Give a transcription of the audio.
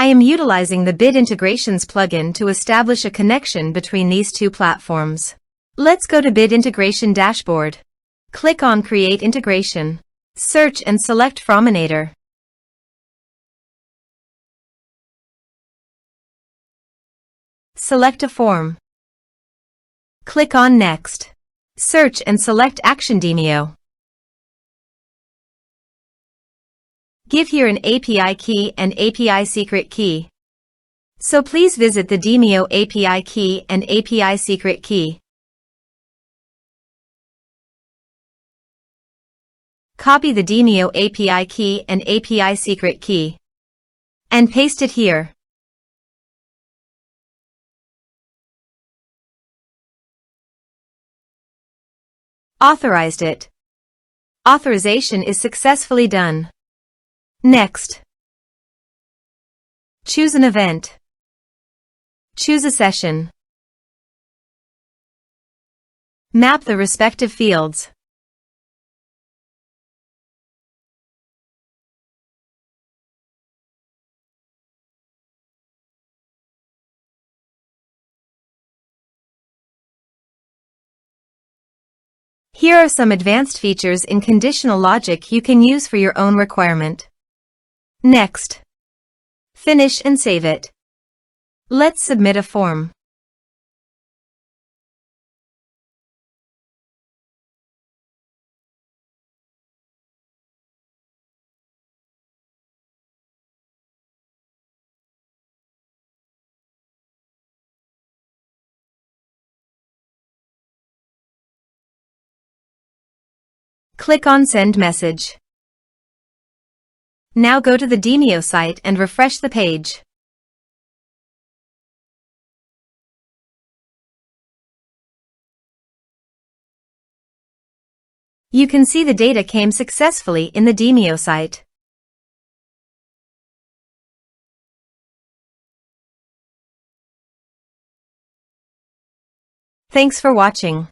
I am utilizing the Bit Integrations plugin to establish a connection between these two platforms. Let's go to Bit Integration Dashboard. Click on Create Integration. Search and select Forminator. Select a form. Click on Next. Search and select Action Demio. Give here an API key and API secret key. So please visit the Demio API key and API secret key. Copy the Demio API key and API secret key and paste it here. Authorized it. Authorization is successfully done. Next. Choose an event. Choose a session. Map the respective fields. Here are some advanced features in conditional logic you can use for your own requirement. Next. Finish and save it. Let's submit a form. Click on Send Message. Now go to the Demio site and refresh the page. You can see the data came successfully in the Demio site. Thanks for watching.